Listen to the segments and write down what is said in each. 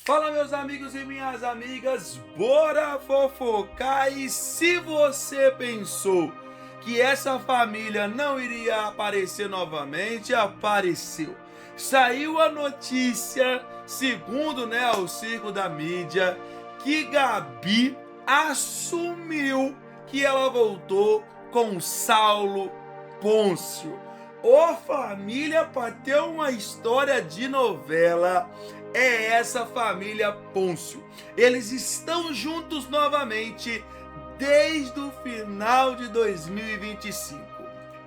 Fala, meus amigos e minhas amigas, bora fofocar. E se você pensou que essa família não iria aparecer novamente, apareceu. Saiu a notícia, segundo o circo da mídia, que Gabi assumiu que ela voltou com Saulo Pôncio. Ô família, para ter uma história de novela, é essa família Pôncio. Eles estão juntos novamente desde o final de 2025.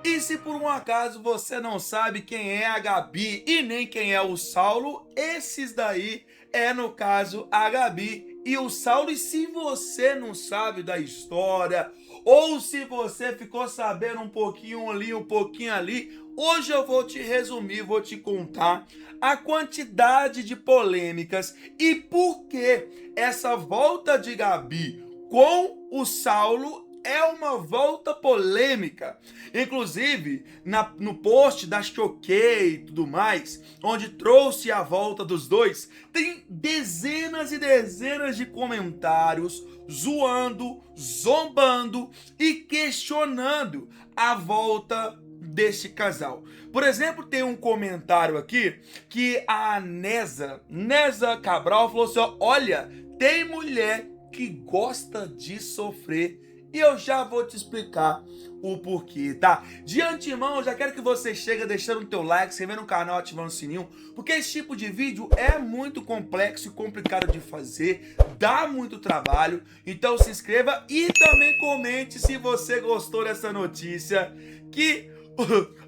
E se por um acaso você não sabe quem é a Gabi e nem quem é o Saulo, esses daí é, no caso, a Gabi e o Saulo. E se você não sabe da história, ou se você ficou sabendo um pouquinho ali, um pouquinho ali, hoje eu vou te resumir, vou te contar a quantidade de polêmicas e por que essa volta de Gabi com o Saulo é uma volta polêmica. Inclusive, no post da Choquei e tudo mais, onde trouxe a volta dos dois, tem dezenas e dezenas de comentários zoando, zombando e questionando a volta deste casal. Por exemplo, tem um comentário aqui que a Nesa Cabral falou assim: olha, tem mulher que gosta de sofrer. E eu já vou te explicar o porquê, tá? De antemão, eu já quero que você chegue deixando o teu like, se inscrevendo no canal, ativando o sininho, porque esse tipo de vídeo é muito complexo e complicado de fazer, dá muito trabalho. Então se inscreva e também comente se você gostou dessa notícia que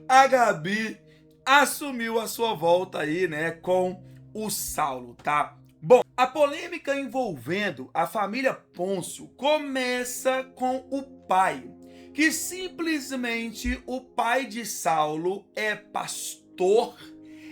a Gabi assumiu a sua volta aí, com o Saulo, tá? Bom, a polêmica envolvendo a família Pôncio começa com o pai, que simplesmente o pai de Saulo é pastor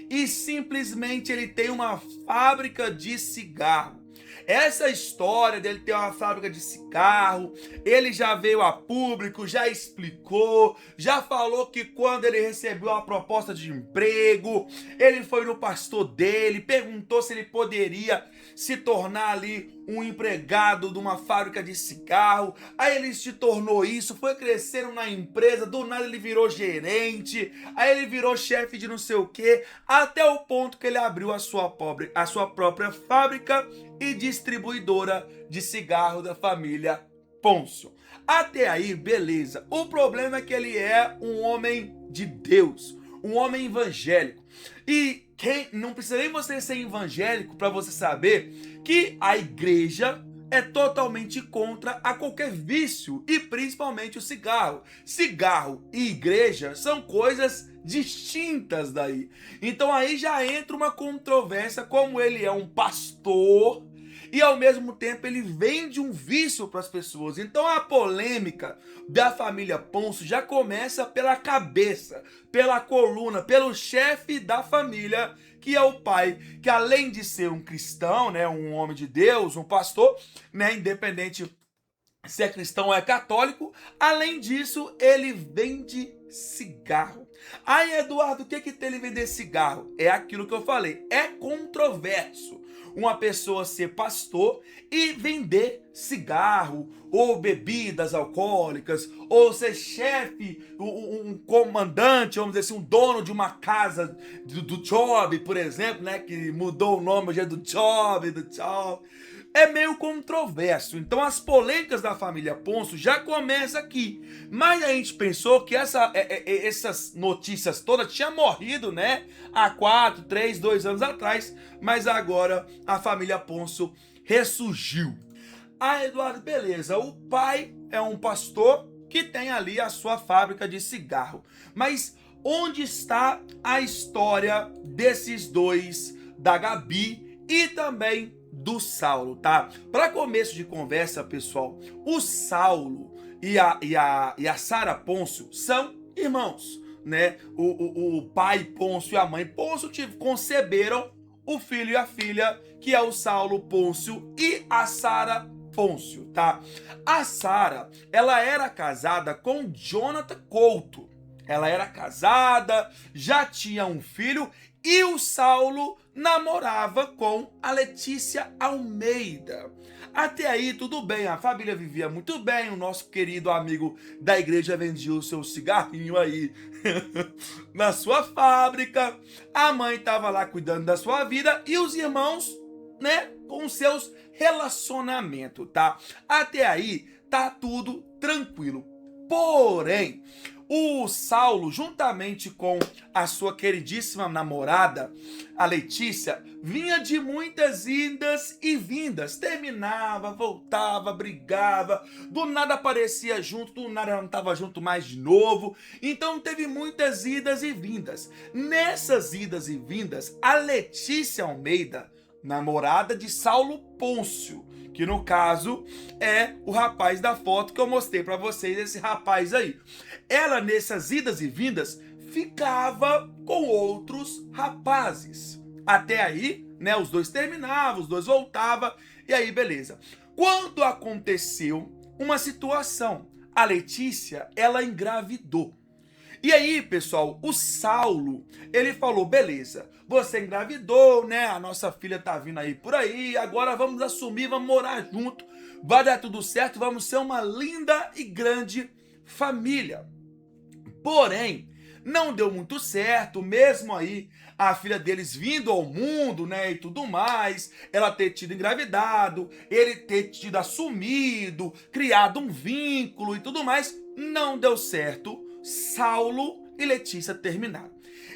e simplesmente ele tem uma fábrica de cigarro. Essa história dele ter uma fábrica de cigarro, ele já veio a público, já explicou, já falou que quando ele recebeu a proposta de emprego, ele foi no pastor dele, perguntou se ele poderia se tornar ali um empregado de uma fábrica de cigarro. Aí ele se tornou isso, foi crescendo na empresa, do nada ele virou gerente, aí ele virou chefe de não sei o que, até o ponto que ele abriu a sua própria fábrica e distribuidora de cigarro da família Pôncio. Até aí, beleza. O problema é que ele é um homem de Deus, um homem evangélico. E não precisa nem você ser evangélico para você saber que a igreja é totalmente contra a qualquer vício e principalmente o cigarro. Cigarro e igreja são coisas distintas daí. Então aí já entra uma controvérsia, como ele é um pastor e ao mesmo tempo ele vende um vício para as pessoas. Então a polêmica da família Pôncio já começa pela cabeça, pela coluna, pelo chefe da família, que é o pai, que além de ser um cristão, um homem de Deus, um pastor, independente se é cristão ou é católico, além disso, ele vende cigarro. Aí, Eduardo, o que tem ele vender cigarro? É aquilo que eu falei, é controverso uma pessoa ser pastor e vender cigarro, ou bebidas alcoólicas, ou ser chefe, um comandante, vamos dizer assim, um dono de uma casa do Job, por exemplo, que mudou o nome hoje é do Job. É meio controverso. Então as polêmicas da família Pôncio já começam aqui. Mas a gente pensou que essas notícias todas tinham morrido, há 4, 3, 2 anos atrás. Mas agora a família Pôncio ressurgiu. Ah, Eduardo, beleza. O pai é um pastor que tem ali a sua fábrica de cigarro. Mas onde está a história desses dois, da Gabi e também do Saulo, tá? Para começo de conversa, pessoal, o Saulo e a Sara Pôncio são irmãos, O pai Pôncio e a mãe Pôncio conceberam o filho e a filha, que é o Saulo Pôncio e a Sara Pôncio, tá? A Sara, ela era casada com Jonathan Couto. Ela era casada, já tinha um filho e o Saulo namorava com a Letícia Almeida. Até aí tudo bem, a família vivia muito bem, o nosso querido amigo da igreja vendia o seu cigarrinho aí na sua fábrica, a mãe estava lá cuidando da sua vida e os irmãos, né, com seus relacionamentos, tá? Até aí tá tudo tranquilo. Porém, o Saulo, juntamente com a sua queridíssima namorada, a Letícia, vinha de muitas idas e vindas. Terminava, voltava, brigava, do nada aparecia junto, do nada não estava junto mais de novo. Então teve muitas idas e vindas. Nessas idas e vindas, a Letícia Almeida, namorada de Saulo Pôncio, que no caso é o rapaz da foto que eu mostrei para vocês, esse rapaz aí. Ela, nessas idas e vindas, ficava com outros rapazes. Até aí, né, os dois terminavam, os dois voltavam, e aí beleza. Quando aconteceu uma situação, a Letícia, ela engravidou. E aí, pessoal, o Saulo, ele falou, beleza, você engravidou, né, a nossa filha tá vindo aí por aí, agora vamos assumir, vamos morar junto, vai dar tudo certo, vamos ser uma linda e grande família. Porém, não deu muito certo, mesmo aí a filha deles vindo ao mundo, né, e tudo mais, ela ter tido engravidado, ele ter tido assumido, criado um vínculo e tudo mais, não deu certo. Saulo e Letícia terminaram.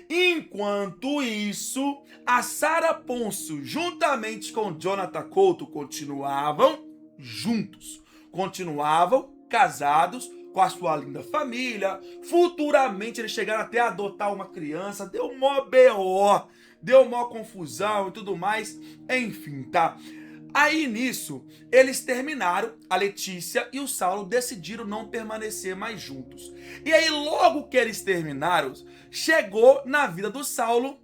Enquanto isso, a Sara Pôncio, juntamente com Jonathan Couto, continuavam juntos, continuavam casados com a sua linda família. Futuramente eles chegaram até a adotar uma criança, deu mó BO, deu mó confusão e tudo mais, enfim, tá? Aí nisso, eles terminaram, a Letícia e o Saulo decidiram não permanecer mais juntos. E aí logo que eles terminaram, chegou na vida do Saulo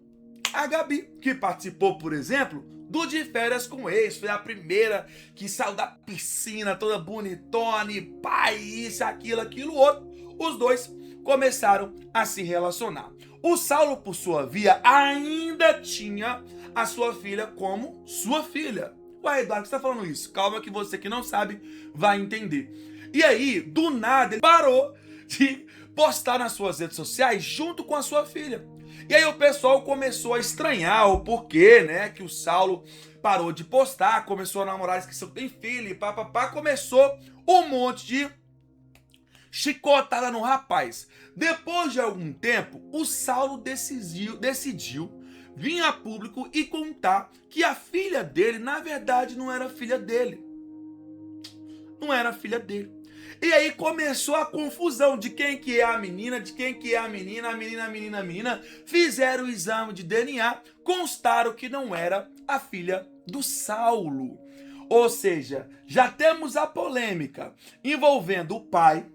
a Gabi, que participou, por exemplo, do De Férias com Ex. Foi a primeira que saiu da piscina toda bonitona e pai, isso, aquilo, outro. Os dois começaram a se relacionar. O Saulo, por sua via, ainda tinha a sua filha como sua filha. Ué, Eduardo, você tá falando isso? Calma que você que não sabe vai entender. E aí, do nada, ele parou de postar nas suas redes sociais junto com a sua filha. E aí o pessoal começou a estranhar o porquê, né, que o Saulo parou de postar, começou a namorar, esqueceu que tem filho, e papapá, começou um monte de chicotada no rapaz. Depois de algum tempo, o Saulo decidiu vir a público e contar que a filha dele, na verdade, não era filha dele. Não era filha dele. E aí começou a confusão de quem que é a menina, de quem que é a menina, a menina. Fizeram o exame de DNA, constaram que não era a filha do Saulo. Ou seja, já temos a polêmica envolvendo o pai.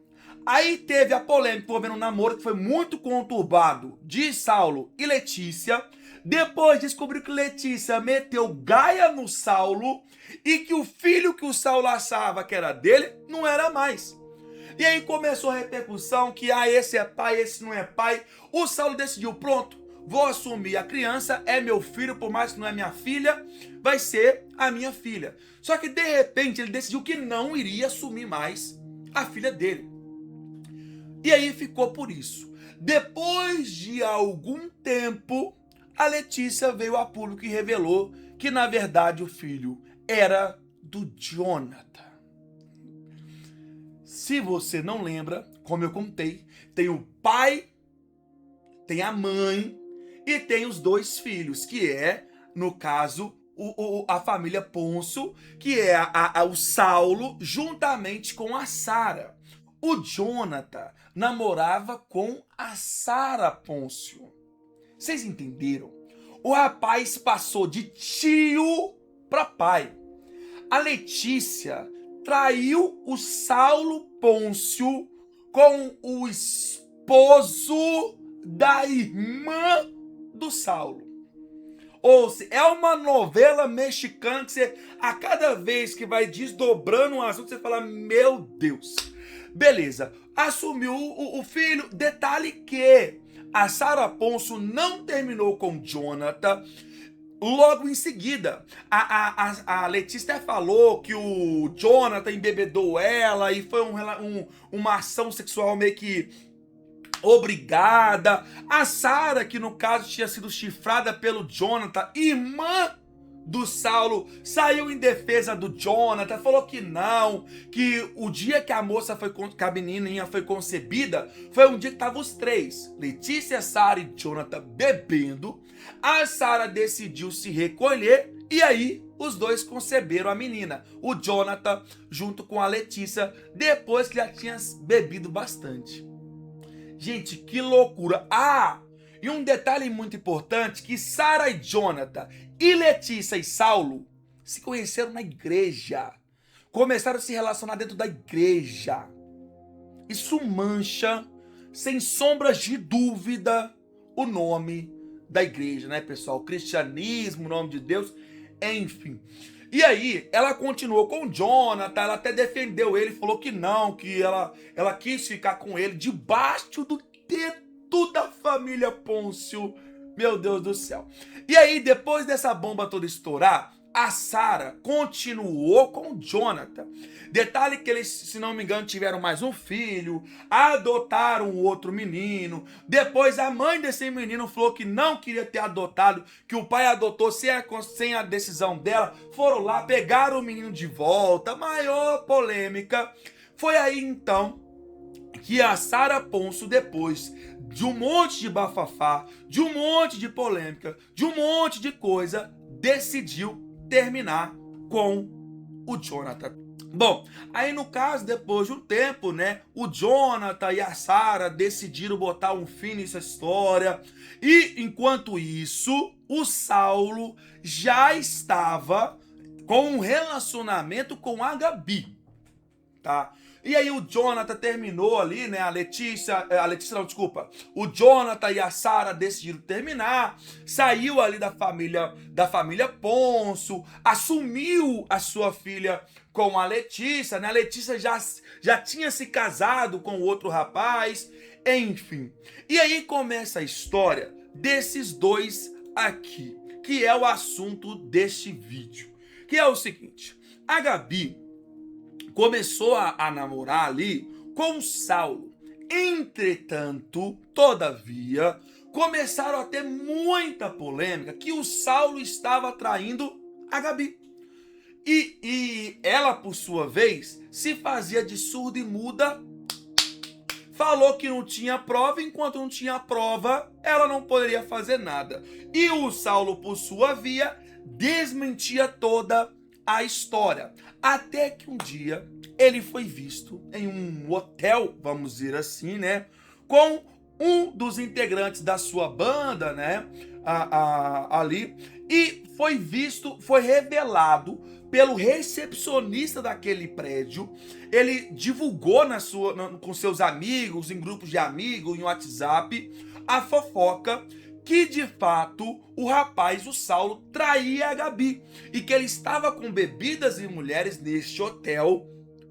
Aí teve a polêmica envolvendo um namoro que foi muito conturbado de Saulo e Letícia. Depois descobriu que Letícia meteu gaia no Saulo e que o filho que o Saulo achava que era dele não era mais. E aí começou a repercussão que esse é pai, esse não é pai. O Saulo decidiu, pronto, vou assumir a criança, é meu filho, por mais que não é minha filha, vai ser a minha filha. Só que de repente ele decidiu que não iria assumir mais a filha dele. E aí ficou por isso. Depois de algum tempo, a Letícia veio a público e revelou que, na verdade, o filho era do Jonathan. Se você não lembra, como eu contei, tem o pai, tem a mãe e tem os dois filhos, que é, no caso, a família Pôncio, que é o Saulo, juntamente com a Sara. O Jonathan namorava com a Sara Pôncio. Vocês entenderam? O rapaz passou de tio para pai. A Letícia traiu o Saulo Pôncio com o esposo da irmã do Saulo. Ou seja, é uma novela mexicana que você, a cada vez que vai desdobrando um assunto, você fala, meu Deus. Beleza, assumiu o filho. Detalhe que a Sara Ponço não terminou com Jonathan. Logo em seguida, a Letícia falou que o Jonathan embebedou ela e foi uma ação sexual meio que obrigada. A Sara, que no caso tinha sido chifrada pelo Jonathan, irmã do Saulo, saiu em defesa do Jonathan, falou que não, que o dia que que a menininha foi concebida, foi um dia que estavam os três, Letícia, Sara e Jonathan, bebendo. A Sara decidiu se recolher e aí os dois conceberam a menina, o Jonathan junto com a Letícia, depois que já tinha bebido bastante. Gente, que loucura! E um detalhe muito importante, que Sara e Jonathan e Letícia e Saulo se conheceram na igreja. Começaram a se relacionar dentro da igreja. Isso mancha, sem sombras de dúvida, o nome da igreja, né, pessoal? O cristianismo, o nome de Deus, enfim. E aí, ela continuou com o Jonathan, ela até defendeu ele, falou que não, que ela quis ficar com ele debaixo do teto da família Pôncio. Meu Deus do céu. E aí, depois dessa bomba toda estourar, a Sara continuou com o Jonathan. Detalhe que eles, se não me engano, tiveram mais um filho, adotaram um outro menino. Depois a mãe desse menino falou que não queria ter adotado, que o pai adotou sem a decisão dela. Foram lá, pegaram o menino de volta, maior polêmica. Foi aí então que a Sara Ponço, depois de um monte de bafafá, de um monte de polêmica, de um monte de coisa, decidiu terminar com o Jonathan. Bom, aí no caso, depois de um tempo, né, o Jonathan e a Sara decidiram botar um fim nessa história. E enquanto isso, o Saulo já estava com um relacionamento com a Gabi, tá? E aí o Jonathan terminou ali, né? O Jonathan e a Sara decidiram terminar. Saiu ali da família Ponço, assumiu a sua filha com a Letícia, né? A Letícia já tinha se casado com outro rapaz, enfim. E aí começa a história desses dois aqui, que é o assunto deste vídeo, que é o seguinte: a Gabi começou a namorar ali com o Saulo. Entretanto, todavia, começaram a ter muita polêmica que o Saulo estava traindo a Gabi. E ela, por sua vez, se fazia de surda e muda, falou que não tinha prova, enquanto não tinha prova, ela não poderia fazer nada. E o Saulo, por sua via, desmentia toda a história. Até que um dia ele foi visto em um hotel, vamos dizer assim, né, com um dos integrantes da sua banda, né, ali, e foi revelado pelo recepcionista daquele prédio. Ele divulgou com seus amigos, em grupos de amigos, em WhatsApp, a fofoca que de fato o rapaz, o Saulo, traía a Gabi e que ele estava com bebidas e mulheres neste hotel,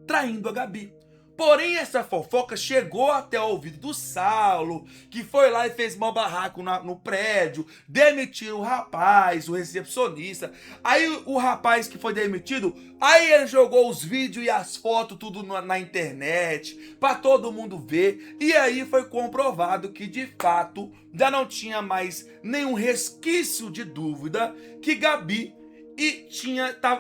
traindo a Gabi. Porém, essa fofoca chegou até o ouvido do Saulo, que foi lá e fez mau barraco no prédio, demitiu o rapaz, o recepcionista. Aí o rapaz que foi demitido, aí ele jogou os vídeos e as fotos tudo na internet, para todo mundo ver. E aí foi comprovado que, de fato, já não tinha mais nenhum resquício de dúvida que Gabi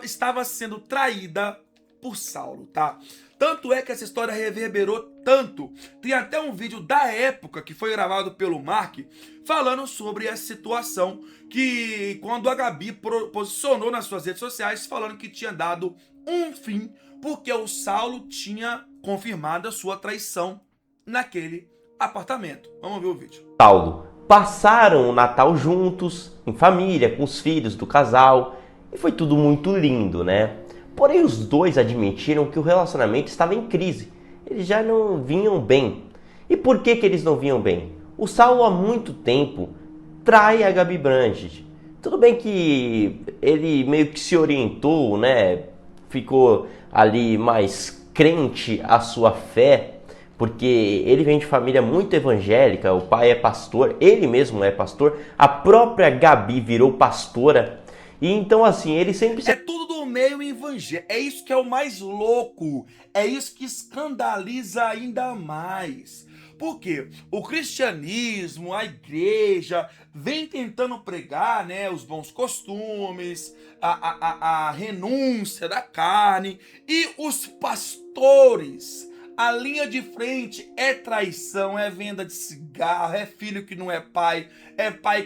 estava sendo traída por Saulo, tá? Tanto é que essa história reverberou tanto. Tem até um vídeo da época que foi gravado pelo Mark falando sobre essa situação, que quando a Gabi posicionou nas suas redes sociais falando que tinha dado um fim porque o Saulo tinha confirmado a sua traição naquele apartamento. Vamos ver o vídeo. Saulo passaram o Natal juntos, em família, com os filhos do casal, e foi tudo muito lindo, né? Porém, os dois admitiram que o relacionamento estava em crise. Eles já não vinham bem. E por que eles não vinham bem? O Saulo há muito tempo trai a Gabi Brandt. Tudo bem que ele meio que se orientou, né? Ficou ali mais crente à sua fé. porque ele vem de família muito evangélica, o pai é pastor, ele mesmo é pastor, a própria Gabi virou pastora, e então assim, ele sempre se... É tudo do meio evangélico. É isso que é o mais louco. É isso que escandaliza ainda mais. Porque o cristianismo, a igreja, vem tentando pregar, né, os bons costumes, a renúncia da carne, e os pastores, a linha de frente é traição, é venda de cigarro, é filho que não é pai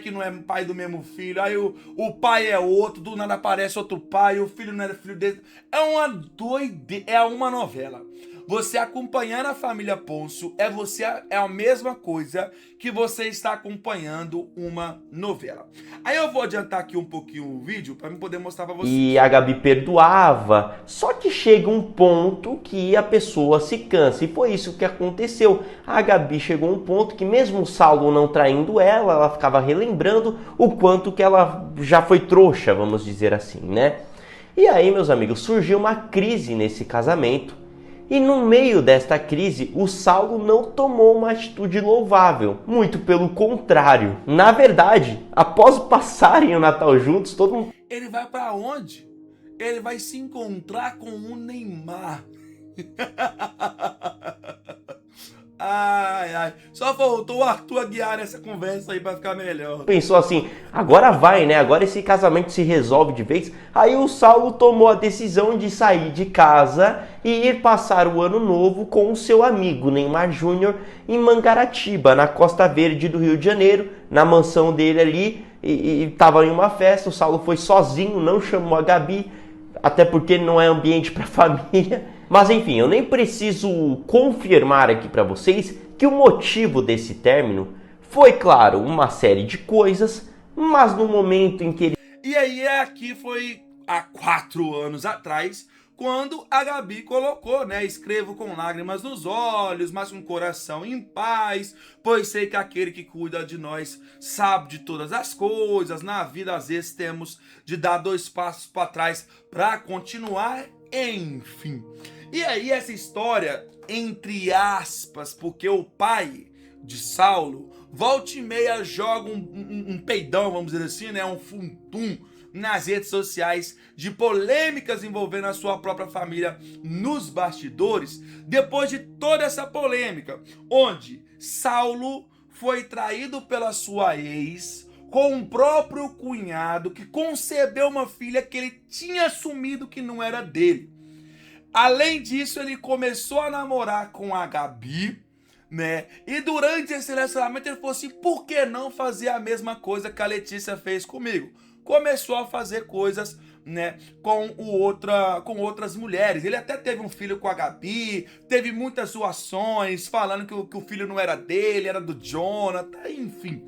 que não é pai do mesmo filho, aí o pai é outro, do nada aparece outro pai, o filho não era filho dele. É uma doideira, é uma novela. Você acompanhar a família Pôncio é a mesma coisa que você está acompanhando uma novela. Aí eu vou adiantar aqui um pouquinho o vídeo para eu poder mostrar para vocês. E a Gabi perdoava, só que chega um ponto que a pessoa se cansa, e foi isso que aconteceu. A Gabi chegou a um ponto que mesmo o Saulo não traindo ela, ela ficava relembrando o quanto que ela já foi trouxa, vamos dizer assim, né? E aí, meus amigos, surgiu uma crise nesse casamento. E no meio desta crise, o Saulo não tomou uma atitude louvável, muito pelo contrário. Na verdade, após passarem o Natal juntos, todo mundo... Ele vai pra onde? Ele vai se encontrar com o Neymar. Ai, ai. Só faltou o Arthur Aguiar nessa conversa aí pra ficar melhor. Pensou assim, agora vai, né? Agora esse casamento se resolve de vez. Aí o Saulo tomou a decisão de sair de casa e ir passar o ano novo com o seu amigo Neymar Júnior em Mangaratiba, na Costa Verde do Rio de Janeiro, na mansão dele ali. E tava em uma festa, o Saulo foi sozinho, não chamou a Gabi, até porque não é ambiente para família. Mas enfim, eu nem preciso confirmar aqui para vocês que o motivo desse término foi, claro, uma série de coisas, mas no momento em que ele... E aí aqui foi há 4 anos atrás, quando a Gabi colocou, né? Escrevo com lágrimas nos olhos, mas com coração em paz, pois sei que aquele que cuida de nós sabe de todas as coisas. Na vida, às vezes, temos de dar 2 passos para trás para continuar, enfim. E aí essa história, entre aspas, porque o pai de Saulo, volta e meia joga um peidão, vamos dizer assim, né? Um funtum nas redes sociais de polêmicas envolvendo a sua própria família nos bastidores, depois de toda essa polêmica, onde Saulo foi traído pela sua ex, com o próprio cunhado que concebeu uma filha que ele tinha assumido que não era dele. Além disso, ele começou a namorar com a Gabi, né? E durante esse relacionamento ele falou assim, por que não fazer a mesma coisa que a Letícia fez comigo? Começou a fazer coisas, né, com outras mulheres. Ele até teve um filho com a Gabi, teve muitas zoações, falando que o filho não era dele, era do Jonathan, enfim.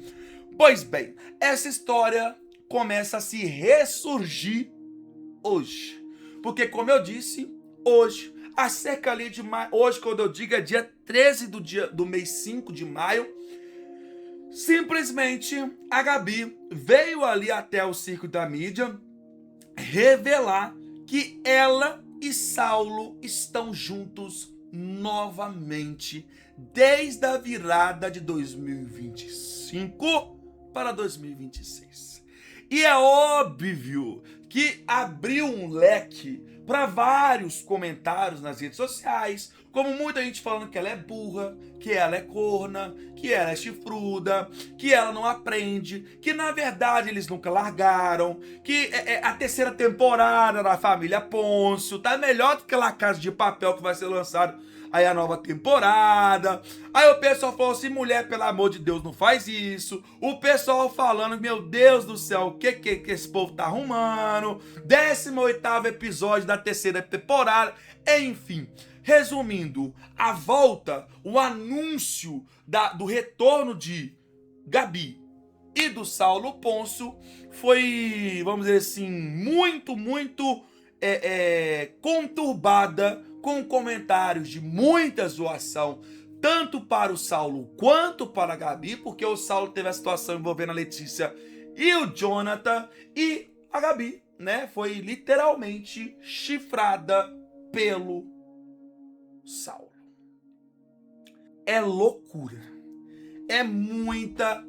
Pois bem, essa história começa a se ressurgir hoje. Porque, como eu disse, hoje, há cerca ali de maio, hoje, quando eu digo, é dia 13 do mês 5 de maio, simplesmente a Gabi veio ali até o circo da mídia revelar que ela e Saulo estão juntos novamente desde a virada de 2025 para 2026. E é óbvio que abriu um leque para vários comentários nas redes sociais, como muita gente falando que ela é burra, que ela é corna, que ela é chifruda, que ela não aprende, que na verdade eles nunca largaram, que a terceira temporada da família Pôncio tá melhor do que La Casa de Papel, que vai ser lançado aí a nova temporada. Aí o pessoal falou assim, mulher, pelo amor de Deus, não faz isso. O pessoal falando, meu Deus do céu, o que esse povo tá arrumando? 18º episódio da terceira temporada. Enfim, resumindo, a volta, o anúncio do retorno de Gabi e do Saulo Pôncio foi, vamos dizer assim, muito conturbada, com comentários de muita zoação, tanto para o Saulo quanto para a Gabi, porque o Saulo teve a situação envolvendo a Letícia e o Jonathan, e a Gabi, né, foi literalmente chifrada pelo Saulo. é loucura. É muita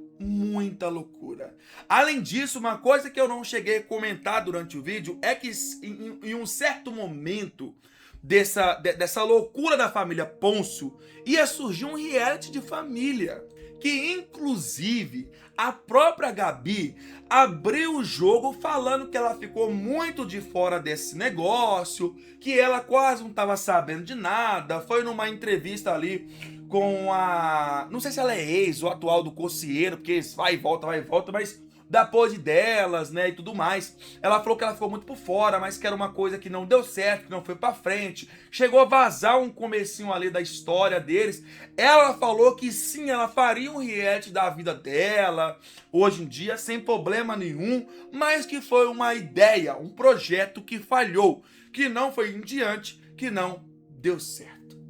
loucura. Além disso, uma coisa que eu não cheguei a comentar durante o vídeo é que em um certo momento dessa loucura da família Pôncio, ia surgir um reality de família, que inclusive a própria Gabi abriu o jogo falando que ela ficou muito de fora desse negócio, que ela quase não estava sabendo de nada. Foi numa entrevista ali com a... não sei se ela é ex ou atual do Cocieiro, porque vai e volta, mas da pose delas, né, e tudo mais. Ela falou que ela ficou muito por fora, mas que era uma coisa que não deu certo, que não foi pra frente. Chegou a vazar um comecinho ali da história deles. Ela falou que sim, ela faria um reality da vida dela, hoje em dia, sem problema nenhum, mas que foi uma ideia, um projeto que falhou, que não foi em diante, que não deu certo.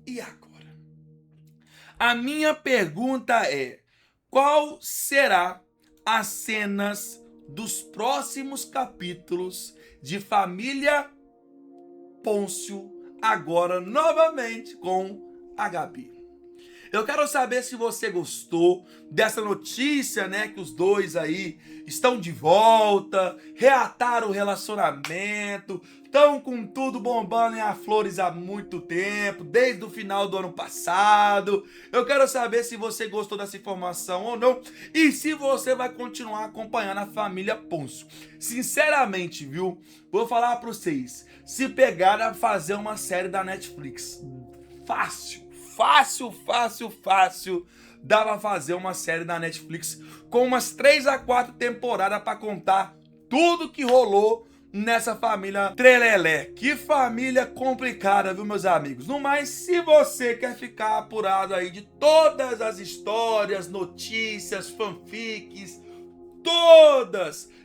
E agora? A minha pergunta é: qual será as cenas dos próximos capítulos de Família Pôncio, agora novamente com a Gabi? Eu quero saber se você gostou dessa notícia, né, que os dois aí estão de volta, reataram o relacionamento, estão com tudo bombando em Flores há muito tempo, desde o final do ano passado. Eu quero saber se você gostou dessa informação ou não e se você vai continuar acompanhando a família Pôncio. Sinceramente, viu, vou falar para vocês, se pegaram a fazer uma série da Netflix, fácil, dá pra fazer uma série da Netflix com umas 3 a 4 temporadas pra contar tudo que rolou nessa família Trelelé. Que família complicada, viu, meus amigos? No mais, se você quer ficar apurado aí de todas as histórias, notícias, fanfics,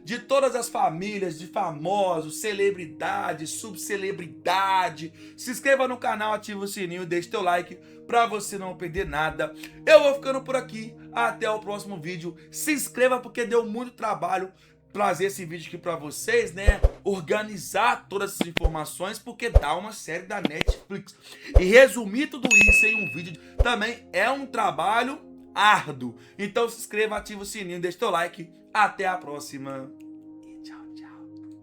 de todas as famílias de famosos, celebridades, subcelebridade, se inscreva no canal, ativa o sininho, deixe teu like pra você não perder nada. Eu vou ficando por aqui, até o próximo vídeo. Se inscreva porque deu muito trabalho trazer esse vídeo aqui pra vocês, né? Organizar todas essas informações, porque dá uma série da Netflix. E resumir tudo isso em um vídeo também é um trabalho árduo. Então se inscreva, ativa o sininho, deixa teu like. Até a próxima.